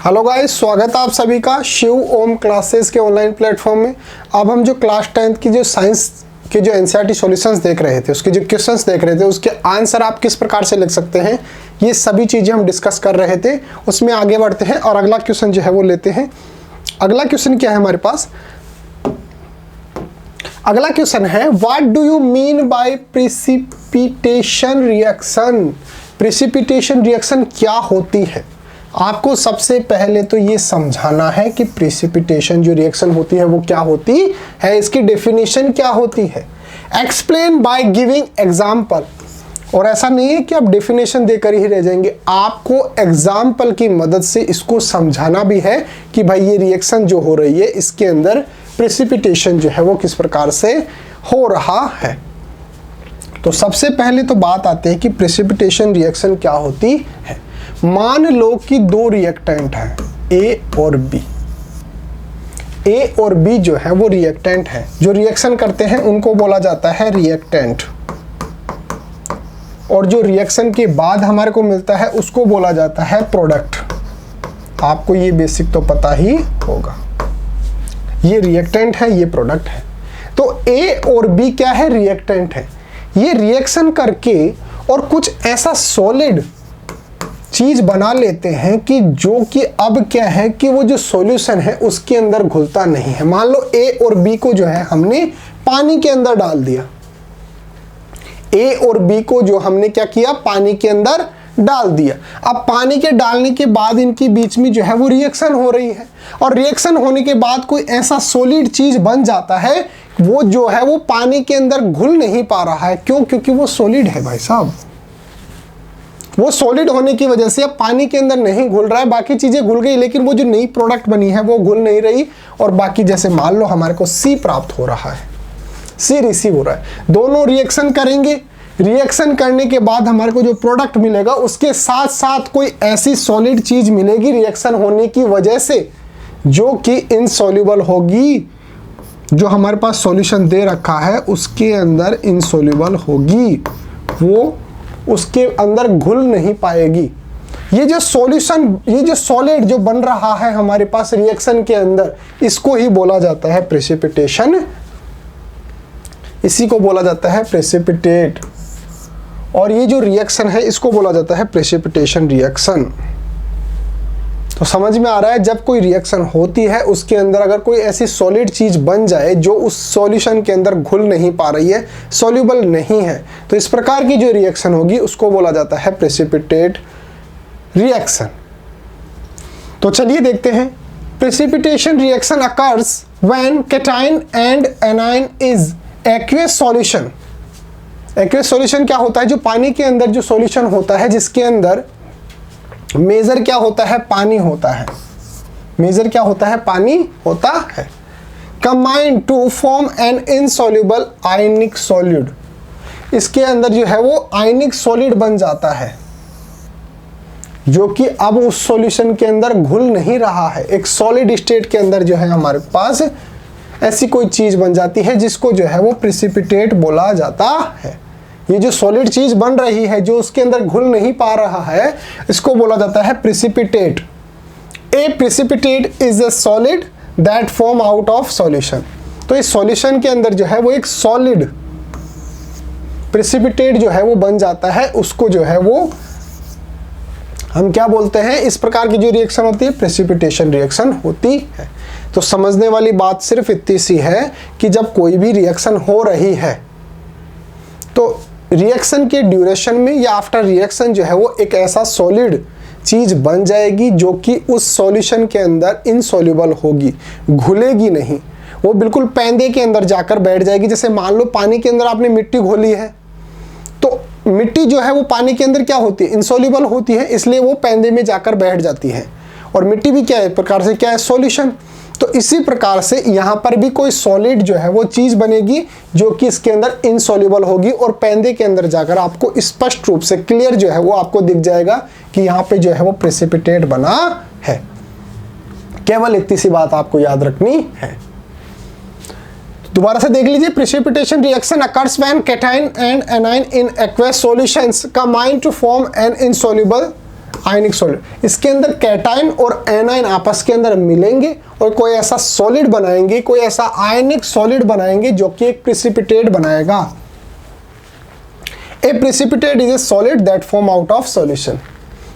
Hello guys, स्वागत है आप सभी का शिव ओम क्लासेस के ऑनलाइन प्लेटफॉर्म में। अब हम जो क्लास 10th की जो साइंस के जो एनसीईआरटी सॉल्यूशंस देख रहे थे, उसके जो क्वेश्चंस देख रहे थे, उसके आंसर आप किस प्रकार से लिख सकते हैं, ये सभी चीज़ें हम डिस्कस कर रहे थे। उसमें आगे बढ़ते हैं और अगला क्वेश्चन जो है वो लेते हैं। अगला क्वेश्चन क्या है हमारे पास? अगला क्वेश्चन है what do you mean by precipitation reaction. Precipitation reaction क्या होती है? आपको सबसे पहले तो ये समझाना है कि प्रिसिपिटेशन जो रिएक्शन होती है वो क्या होती है, इसकी डेफिनेशन क्या होती है। Explain by giving example. और ऐसा नहीं है कि आप डेफिनेशन देकर ही रह जाएंगे, आपको एग्जाम्पल की मदद से इसको समझाना भी है कि भाई ये रिएक्शन जो हो रही है इसके अंदर प्रिसिपिटेशन जो है वो किस प्रकार से हो रहा है। तो सबसे पहले तो बात आती है कि प्रिसिपिटेशन रिएक्शन क्या होती है। मान लो कि दो रिएक्टेंट हैं, ए और बी। ए और बी जो है वो रिएक्टेंट है, जो रिएक्शन करते हैं उनको बोला जाता है रिएक्टेंट। और जो रिएक्शन के बाद हमारे को मिलता है उसको बोला जाता है प्रोडक्ट। आपको ये बेसिक तो पता ही होगा। ये रिएक्टेंट है, ये प्रोडक्ट है। तो ए और बी क्या है? रिएक्टेंट है। ये रिएक्शन करके और कुछ ऐसा सॉलिड चीज बना लेते हैं कि जो कि अब क्या है कि वो जो सॉल्यूशन है उसके अंदर घुलता नहीं है। मान लो ए और बी को जो है हमने पानी के अंदर डाल दिया। ए और बी को जो हमने क्या किया, पानी के अंदर डाल दिया। अब पानी के डालने के बाद इनके बीच में जो है वो रिएक्शन हो रही है, और रिएक्शन होने के बाद कोई ऐसा सॉलिड चीज बन जाता है, वो जो है वो पानी के अंदर घुल नहीं पा रहा है। क्यों? क्योंकि वो सॉलिड है भाई साहब। वो सॉलिड होने की वजह से अब पानी के अंदर नहीं घुल रहा है। बाकी चीजें घुल गई लेकिन वो जो नई प्रोडक्ट बनी है वो घुल नहीं रही। और बाकी जैसे मान लो हमारे को सी प्राप्त हो रहा है, सी रिसीव हो रहा है। दोनों रिएक्शन करेंगे, रिएक्शन करने के बाद हमारे को जो प्रोडक्ट मिलेगा उसके साथ साथ कोई ऐसी सॉलिड चीज मिलेगी रिएक्शन होने की वजह से जो कि इनसॉल्युबल होगी। जो हमारे पास सॉल्यूशन दे रखा है उसके अंदर इनसॉल्युबल होगी, वो उसके अंदर घुल नहीं पाएगी। ये जो सॉल्यूशन, ये जो सॉलिड जो बन रहा है हमारे पास रिएक्शन के अंदर, इसको ही बोला जाता है प्रेसिपिटेशन। इसी को बोला जाता है प्रेसिपिटेट। और ये जो रिएक्शन है इसको बोला जाता है प्रेसिपिटेशन रिएक्शन। तो समझ में आ रहा है, जब कोई रिएक्शन होती है उसके अंदर अगर कोई ऐसी सॉलिड चीज बन जाए जो उस सॉल्यूशन के अंदर घुल नहीं पा रही है, सॉल्युबल नहीं है, तो इस प्रकार की जो रिएक्शन होगी उसको बोला जाता है प्रेसिपिटेट रिएक्शन। तो चलिए देखते हैं। Precipitation reaction occurs when cation and anion is aqueous solution. Aqueous solution क्या होता है? जो पानी के अंदर जो सॉल्यूशन होता है जिसके अंदर मेजर क्या होता है? पानी होता है। मेजर क्या होता है? पानी होता है। Combine to form an insoluble ionic solid. इसके अंदर जो है वो आयनिक सॉलिड बन जाता है जो कि अब उस सॉल्यूशन के अंदर घुल नहीं रहा है। एक सॉलिड स्टेट के अंदर जो है हमारे पास ऐसी कोई चीज बन जाती है जिसको जो है वो प्रेसिपिटेट बोला जाता है। ये जो सॉलिड चीज बन रही है जो उसके अंदर घुल नहीं पा रहा है, इसको बोला जाता है precipitate. A precipitate is a solid that form out of solution. तो इस सॉल्यूशन के अंदर जो है वो एक सॉलिड प्रेसिपिटेट जो है वो बन जाता है, उसको जो है वो हम क्या बोलते हैं? इस प्रकार की जो रिएक्शन होती है प्रेसिपिटेशन रिएक्शन होती है। तो समझने वाली बात सिर्फ इतनी सी है कि जब कोई भी रिएक्शन हो रही है तो रिएक्शन के ड्यूरेशन में या आफ्टर रिएक्शन जो है वो एक ऐसा सॉलिड चीज बन जाएगी जो कि उस सॉल्यूशन के अंदर इनसॉल्युबल होगी, घुलेगी नहीं, वो बिल्कुल पैंदे के अंदर जाकर बैठ जाएगी। जैसे मान लो पानी के अंदर आपने मिट्टी घोली है, तो मिट्टी जो है वो पानी के अंदर क्या होती है? इनसॉल्युबल होती है, इसलिए वो पैंदे में जाकर बैठ जाती है। और मिट्टी भी क्या है? एक प्रकार से क्या है? सॉल्यूशन। तो इसी प्रकार से यहाँ पर भी कोई सॉलिड जो है वो चीज बनेगी जो कि इसके अंदर इनसॉल्युबल होगी और पैंदे के अंदर जाकर आपको स्पष्ट रूप से क्लियर जो है वो आपको दिख जाएगा कि यहाँ पे जो है वो प्रेसिपिटेट बना है। केवल इतनी सी बात आपको याद रखनी है। दोबारा से देख लीजिए। Precipitation reaction occurs when cation and anion in aqueous solutions combine to form an insoluble ionic solid, इसके अंदर कैटायन और एनायन आपस के अंदर मिलेंगे और कोई ऐसा सॉलिड बनाएंगे, कोई ऐसा आयनिक सॉलिड बनाएंगे जो कि एक प्रेसिपिटेट बनाएगा। A precipitate is a solid that form out of solution.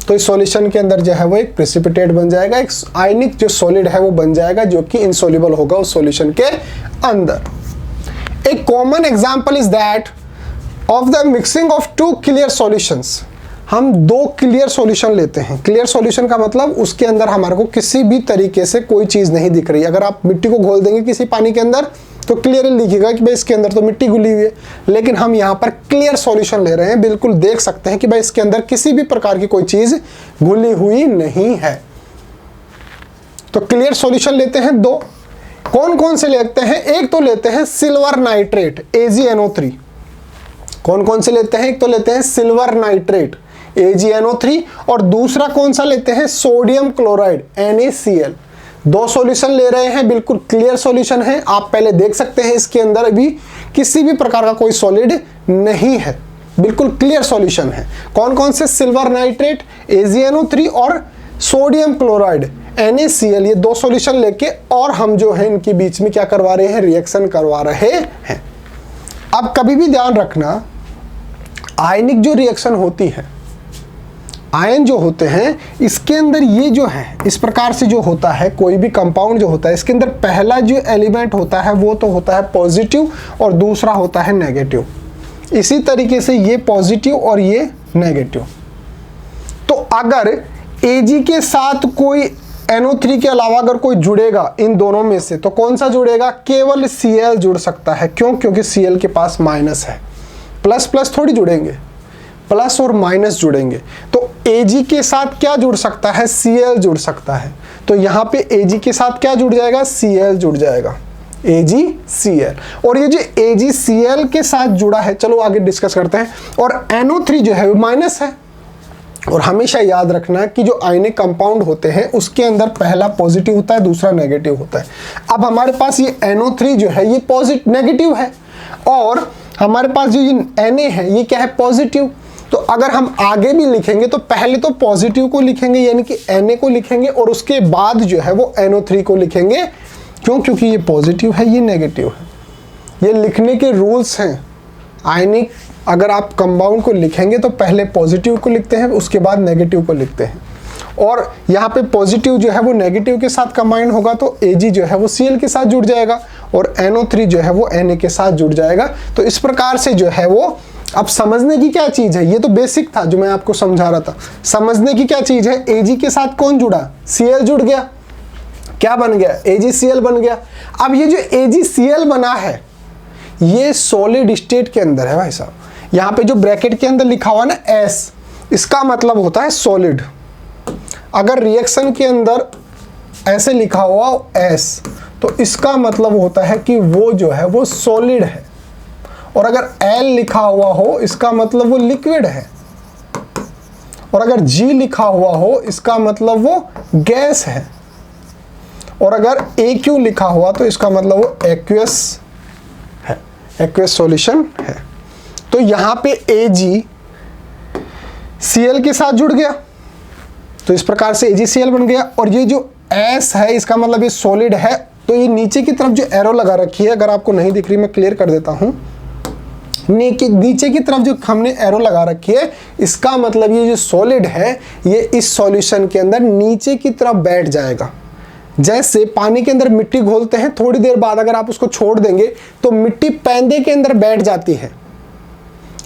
तो इस सॉल्यूशन के अंदर जो है वो एक प्रेसिपिटेट बन जाएगा, एक आयनिक जो सॉलिड है वो बन जाएगा जो कि इनसॉल्युबल होगा उस सॉल्यूशन के अंदर। A common example is that of the mixing of two clear solutions. हम दो क्लियर सॉल्यूशन लेते हैं। क्लियर सॉल्यूशन का मतलब उसके अंदर हमारे को किसी भी तरीके से कोई चीज नहीं दिख रही। अगर आप मिट्टी को घोल देंगे किसी पानी के अंदर तो क्लियरली दिखेगा कि भाई इसके अंदर तो मिट्टी घुली हुई है, लेकिन हम यहाँ पर क्लियर सॉल्यूशन ले रहे हैं, बिल्कुल देख सकते हैं कि भाई इसके अंदर किसी भी प्रकार की कोई चीज घुली हुई नहीं है। तो क्लियर सॉल्यूशन लेते हैं दो। कौन कौन से लेते हैं? एक तो लेते हैं सिल्वर नाइट्रेट AgNO3। कौन कौन से लेते हैं? एक तो लेते हैं सिल्वर नाइट्रेट AgNO3 और दूसरा कौन सा लेते हैं? Sodium chloride NaCl। दो सॉल्यूशन ले रहे हैं, बिल्कुल क्लियर सॉल्यूशन है। आप पहले देख सकते हैं इसके अंदर अभी किसी भी प्रकार का कोई सॉलिड नहीं है, बिल्कुल क्लियर सॉल्यूशन है। कौन कौन से? सिल्वर नाइट्रेट AgNO3 और सोडियम क्लोराइड NaCl। ये दो सॉल्यूशन लेके और हम जो है इनके बीच में क्या करवा रहे हैं? रिएक्शन करवा रहे हैं। अब कभी भी ध्यान रखना, आयनिक जो रिएक्शन होती है, आयन जो होते हैं इसके अंदर ये जो है इस प्रकार से जो होता है, कोई भी कंपाउंड जो होता है इसके अंदर पहला जो एलिमेंट होता है वो तो होता है पॉजिटिव और दूसरा होता है नेगेटिव। इसी तरीके से ये पॉजिटिव और ये नेगेटिव। तो अगर Ag के साथ कोई NO3 के अलावा अगर कोई जुड़ेगा इन दोनों में से तो कौन सा जुड़ेगा? केवल Cl जुड़ सकता है। क्यों? क्योंकि Cl के पास माइनस है। प्लस प्लस थोड़ी जुड़ेंगे, प्लस और माइनस जुड़ेंगे। तो Ag के साथ क्या जुड़ सकता है? Cl जुड़ सकता है। तो यहाँ पे Ag के साथ क्या जुड़ जाएगा? Cl जुड़ जाएगा, AgCl। और ये जो AgCl के साथ जुड़ा है, चलो आगे डिस्कस करते हैं। और NO3 जो है वो माइनस है। और हमेशा याद रखना कि जो आयनिक कंपाउंड होते हैं उसके अंदर पहला पॉजिटिव होता है, दूसरा नेगेटिव होता है। अब हमारे पास ये NO3 जो है ये पॉजिटिव नेगेटिव है और हमारे पास जो ये Na है ये क्या है? पॉजिटिव। तो अगर हम आगे भी लिखेंगे तो पहले तो पॉजिटिव को लिखेंगे यानी कि Na को लिखेंगे और उसके बाद जो है वो NO3 को लिखेंगे। क्यों? क्योंकि ये पॉजिटिव है, ये नेगेटिव है। ये लिखने के रूल्स हैं। आयनिक अगर आप कंपाउंड को लिखेंगे तो पहले पॉजिटिव को लिखते हैं, उसके बाद नेगेटिव को लिखते हैं। और यहाँ पे पॉजिटिव जो है वो नेगेटिव के साथ कंबाइन होगा तो Ag जो है वो Cl के साथ जुड़ जाएगा और NO3 जो है वो Na के साथ जुड़ जाएगा। तो इस प्रकार से जो है वो, अब समझने की क्या चीज है? ये तो बेसिक था जो मैं आपको समझा रहा था। समझने की क्या चीज है? Ag के साथ कौन जुड़ा? Cl जुड़ गया। क्या बन गया? AgCl बन गया। अब ये जो AgCl बना है ये सॉलिड स्टेट के अंदर है भाई साहब। यहाँ पे जो ब्रैकेट के अंदर लिखा हुआ ना S, इसका मतलब होता है सॉलिड। अगर रिएक्शन के अंदर ऐसे लिखा हुआ S तो इसका मतलब होता है कि वो जो है वो सॉलिड है। और अगर L लिखा हुआ हो इसका मतलब वो लिक्विड है। और अगर G लिखा हुआ हो इसका मतलब वो गैस है। और अगर AQ लिखा हुआ तो इसका मतलब वो एक्वियस है, एक्वियस सॉल्यूशन है। तो यहाँ पे AgCl के साथ जुड़ गया तो इस प्रकार से AgCl बन गया। और ये जो S है इसका मतलब ये सॉलिड है। तो ये नीचे की तरफ जो एरो लगा रखी है, अगर आपको नहीं दिख रही मैं क्लियर कर देता हूँ। नीचे की तरफ जो हमने एरो लगा रखी है इसका मतलब ये जो सॉलिड है ये इस सॉल्यूशन के अंदर नीचे की तरफ बैठ जाएगा। जैसे पानी के अंदर मिट्टी घोलते हैं, थोड़ी देर बाद अगर आप उसको छोड़ देंगे तो मिट्टी पैंदे के अंदर बैठ जाती है।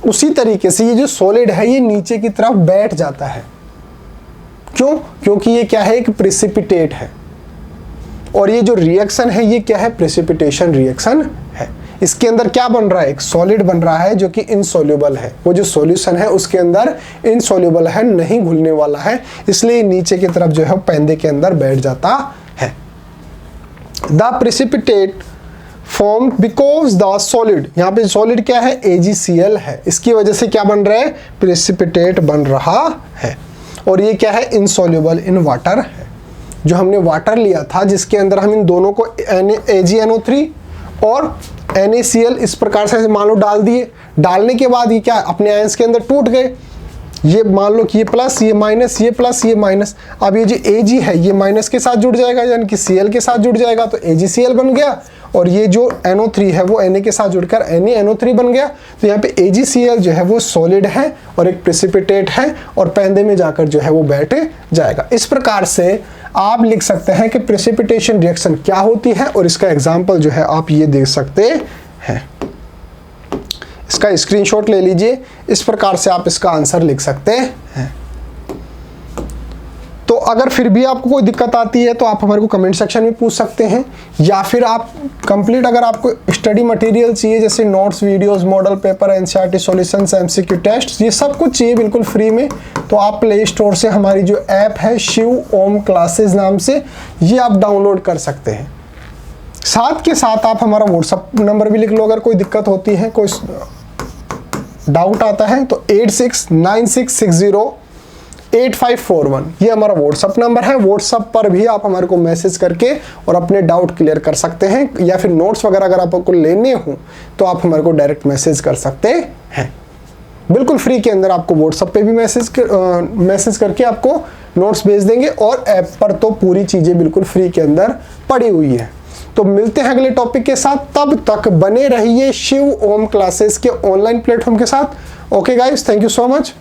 उसी तरीके से ये जो सॉलिड है ये नीचे की तरफ बैठ जाता है। क्यों? क्योंकि ये क्या है? एक प्रेसिपिटेट है। और ये जो रिएक्शन है ये क्या है? प्रेसिपिटेशन रिएक्शन है। इसके अंदर क्या बन रहा है? एक सॉलिड बन रहा है जो कि इनसॉल्युबल है। वो जो सॉल्यूशन है उसके अंदर इनसॉल्युबल है, नहीं घुलने वाला है, इसलिए नीचे की तरफ जो है पैंदे के अंदर बैठ जाता है। The precipitate form because the solid, यहाँ पे सॉलिड क्या है? AgCl है। इसकी वजह से क्या बन रहा है? प्रेसिपिटेट बन रहा है। और ये क्या है? इनसॉल्युबल इन वाटर है। जो हमने वाटर लिया था जिसके अंदर हम इन दोनों को AgNO3 और NaCl इस प्रकार से मान लो डाल दिए। डालने के बाद ये क्या? अपने आयंस के अंदर टूट गए। ये मान लो कि ये प्लस, ये माइनस, ये प्लस, ये माइनस। अब ये जो Ag है ये माइनस के साथ जुड़ जाएगा, यानी कि Cl के साथ जुड़ जाएगा, तो AgCl बन गया। और ये जो NO3 है वो Na के साथ जुड़कर NaNO3 बन गया। तो यहाँ पे AgCl जो है वो सॉलिड है और एक प्रेसिपिटेट है, और पेंदे में जाकर जो है वो बैठ जाएगा। इस प्रकार से आप लिख सकते हैं कि प्रेसिपिटेशन रिएक्शन क्या होती है, और इसका एग्जाम्पल जो है आप ये देख सकते हैं। इसका स्क्रीनशॉट ले लीजिए, इस प्रकार से आप इसका आंसर लिख सकते हैं। तो अगर फिर भी आपको कोई दिक्कत आती है तो आप हमारे को कमेंट सेक्शन में पूछ सकते हैं, या फिर आप कंप्लीट अगर आपको स्टडी मटेरियल चाहिए जैसे notes, videos, model paper, NCERT solutions, MCQ test, ये सब कुछ चाहिए बिल्कुल फ्री में, तो आप प्ले स्टोर से हमारी जो ऐप है शिव ओम क्लासेस नाम से, ये आप डाउनलोड कर सकते हैं। साथ के साथ आप हमारा व्हाट्सअप नंबर भी लिख लो, अगर कोई दिक्कत होती है, कोई डाउट आता है तो 8696608541 ये हमारा व्हाट्सअप नंबर है। व्हाट्सअप पर भी आप हमारे को मैसेज करके और अपने डाउट क्लियर कर सकते हैं, या फिर नोट्स वगैरह अगर आपको लेने हो तो आप हमारे को डायरेक्ट मैसेज कर सकते हैं। बिल्कुल फ्री के अंदर आपको व्हाट्सअप पे भी मैसेज करके आपको नोट्स भेज देंगे, और ऐप पर तो पूरी चीज़ें बिल्कुल फ्री के अंदर पड़ी हुई है। तो मिलते हैं अगले टॉपिक के साथ, तब तक बने रहिए शिव ओम क्लासेस के ऑनलाइन प्लेटफॉर्म के साथ। Okay guys, thank you so much.